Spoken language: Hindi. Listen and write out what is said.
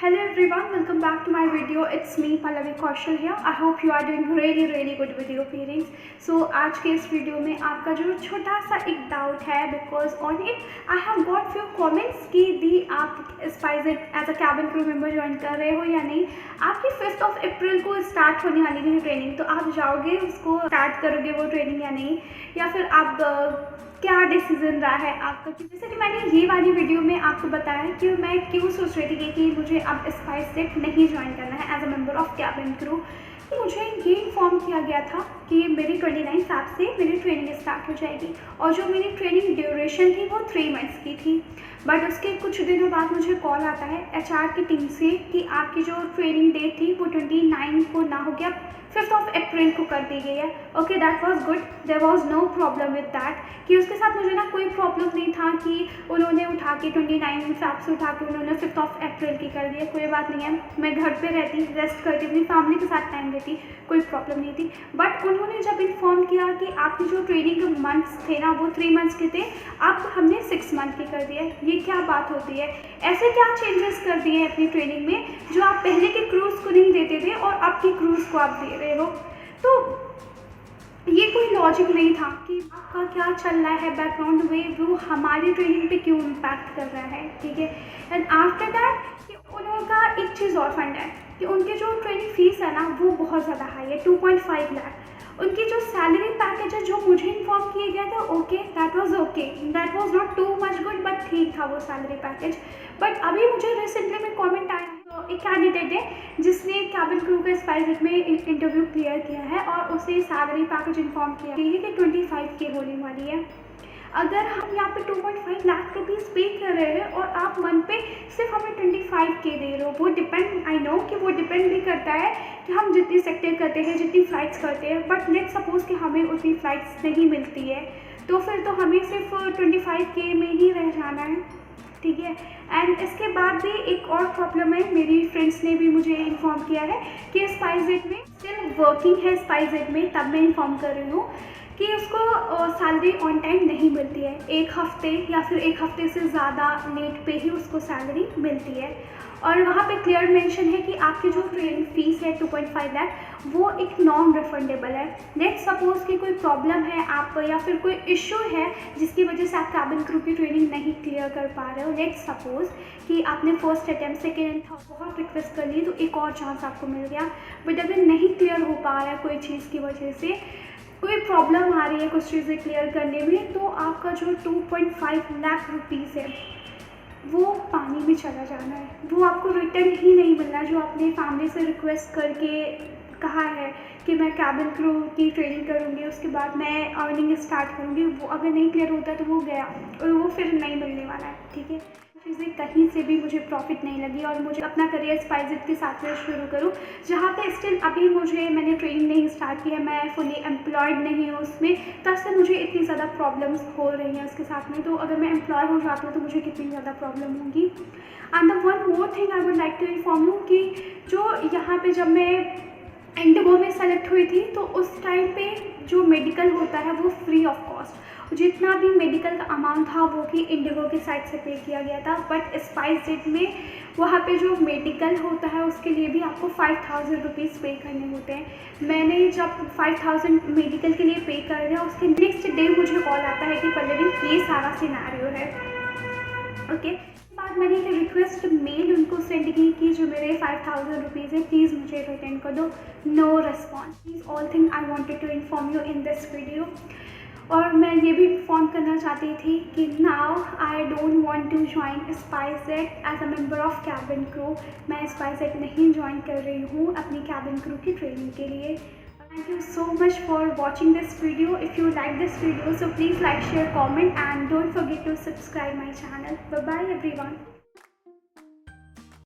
Hello everyone, welcome back to my video. It's me Pallavi Kaushal here. I hope you are doing really good with your parents. So आज के इस वीडियो में आपका जो छोटा सा एक डाउट है, because on it I have got few comments कि दी आप SpiceJet as a cabin crew member join कर रहे हो या नहीं। आपकी 5 अप्रैल को स्टार्ट होने वाली है ट्रेनिंग, तो आप जाओगे उसको स्टार्ट करोगे वो ट्रेनिंग या नहीं, या फिर आप क्या डिसीजन रहा है आपका। जैसे कि मैंने ये वाली वीडियो में आपको बताया कि मैं क्यों सोच रही थी कि मुझे अब SpiceJet नहीं ज्वाइन करना है as a member of cabin crew. तो मुझे ये इन्फॉर्म किया गया था कि मेरी 29 Feb से मेरी ट्रेनिंग स्टार्ट हो जाएगी, और जो मेरी ट्रेनिंग ड्यूरेशन थी वो 3 मंथ्स की थी। बट उसके कुछ दिनों बाद मुझे कॉल आता है HR की टीम से कि आपकी जो ट्रेनिंग डेट थी वो 29 को ना हो गया 5 अप्रैल को कर दी गई है। Okay, that was good, there was no problem with that. कि उसके साथ मुझे ना कोई प्रॉब्लम नहीं था कि उन्होंने उठा के 29 Feb से उठा के उन्होंने 5 अप्रैल की कर दिया। कोई बात नहीं है, मैं घर पे रहती, रेस्ट करती, अपनी फैमिली के साथ टाइम देती, कोई प्रॉब्लम नहीं थी। बट उन्होंने जब इन्फॉर्म किया कि आपकी जो ट्रेनिंग मंथ्स थे ना वो 3 मंथ्स के थे, अब हमने 6 मंथ के कर दिए। ये क्या बात होती है? ऐसे क्या चेंजेस कर दिए अपनी ट्रेनिंग में जो आप पहले के क्रूज को नहीं देते थे और अब की क्रूज को आप दे रहे हो? तो ये कोई लॉजिक नहीं था कि आपका क्या चल रहा है बैकग्राउंड में, वो हमारी ट्रेनिंग पे क्यों इम्पैक्ट कर रहा है। ठीक है, एंड आफ्टर दैट कि उनका एक चीज़ और फंड है कि उनके जो ट्रेनिंग फीस है ना वो बहुत ज़्यादा हाई है, 2.5 लाख। उनकी जो सैलरी पैकेज है जो मुझे इन्फॉर्म किया गया था, okay that was not too much good, but ठीक था वो सैलरी पैकेज। बट अभी मुझे रिसेंटली में कमेंट आया, तो एक कैंडिडेट है जिसने कैबिन क्रू का SpiceJet में इंटरव्यू क्लियर किया है और उसे सैलरी पैकेज इन्फॉर्म किया है कि 25K होने वाली है। अगर हम यहाँ पे 2.5 लाख रुपीज़ पे कर रहे हैं और आप मंथ पे सिर्फ हमें 25K दे रहे हो, वो डिपेंड, आई नो कि वो डिपेंड भी करता है कि हम जितनी सेक्टर करते हैं, जितनी फ़्लाइट्स करते हैं। बट लेट्स सपोज़ कि हमें उतनी फ़्लाइट्स नहीं मिलती है, तो फिर तो हमें सिर्फ 25K में ही रह जाना है। ठीक है, एंड इसके बाद भी एक और प्रॉब्लम है, मेरी फ्रेंड्स ने भी मुझे इन्फॉर्म किया है कि SpiceJet में स्टिल वर्किंग है, SpiceJet में तब मैं इन्फॉर्म कर रही हूँ कि उसको सैलरी ऑन टाइम नहीं मिलती है। 1 हफ्ते या फिर 1 हफ्ते से ज़्यादा लेट पे ही उसको सैलरी मिलती है। और वहाँ पे क्लियर मेंशन है कि आपकी जो ट्रेनिंग फीस है 2.5 लाख वो एक नॉन रिफंडेबल है। लेट्स सपोज़ कि कोई प्रॉब्लम है आप, या फिर कोई इशू है जिसकी वजह से आप कैबिन क्रू की ट्रेनिंग नहीं क्लियर कर पा रहे हो। लेट्स सपोज़ कि आपने फर्स्ट अटैम्प्ट, सेकेंड, बहुत रिक्वेस्ट कर ली, तो एक और चांस आपको मिल गया। बट अगर नहीं क्लियर हो पा रहा है कोई चीज़ की वजह से, कोई प्रॉब्लम आ रही है कुछ चीज़ें क्लियर करने में, तो आपका जो 2.5 लाख रुपीज़ है वो पानी में चला जाना है। वो आपको रिटर्न ही नहीं मिलना जो आपने फैमिली से रिक्वेस्ट करके कहा है कि मैं कैबिन क्रू की ट्रेनिंग करूँगी, उसके बाद मैं अर्निंग स्टार्ट करूँगी। वो अगर नहीं क्लियर होता तो वो गया और वो फिर नहीं मिलने वाला है। ठीक है, चीज़ें कहीं से भी मुझे प्रॉफिट नहीं लगी और मुझे अपना करियर SpiceJet के साथ में शुरू करूँ, जहाँ पे स्टिल अभी मैंने ट्रेनिंग नहीं स्टार्ट की है, मैं फुली एम्प्लॉयड नहीं हूँ उसमें, तब से मुझे इतनी ज़्यादा प्रॉब्लम्स हो रही हैं उसके साथ में। तो अगर मैं एम्प्लॉय हो जाती हूँ तो मुझे कितनी ज़्यादा प्रॉब्लम होगी। And the one more thing I would like to inform you कि जो यहाँ पे जब मैं इंडिगो में सेलेक्ट हुई थी तो उस टाइम पे जो मेडिकल होता है वो फ्री ऑफ कॉस्ट, जितना भी मेडिकल का अमाउंट था वो भी इंडिगो की साइड से पे किया गया था। बट SpiceJet में वहाँ पे जो मेडिकल होता है उसके लिए भी आपको 5000 रुपीज़ पे करने होते हैं। मैंने जब 5000 मेडिकल के लिए पे कर दिया, उसके नेक्स्ट डे मुझे कॉल आता है कि पल्लवी ये सारा सिनेरियो है। ओके, बाद मैंने एक रिक्वेस्ट मेल उनको सेंड की कि जो मेरे 5000 रुपीज़ है प्लीज़ मुझे रिटर्न कर दो। No response. Please all thing I wanted to inform you in this video. और मैं ये भी इन्फॉर्म करना चाहती थी कि now I don't want to join SpiceJet as a member of cabin crew. मैं SpiceJet नहीं ज्वाइन कर रही हूँ अपनी कैबिन क्रू की ट्रेनिंग के लिए। Thank you so much for watching this video. If you like this video, so please like, share, comment and don't forget to subscribe my channel. Bye bye everyone.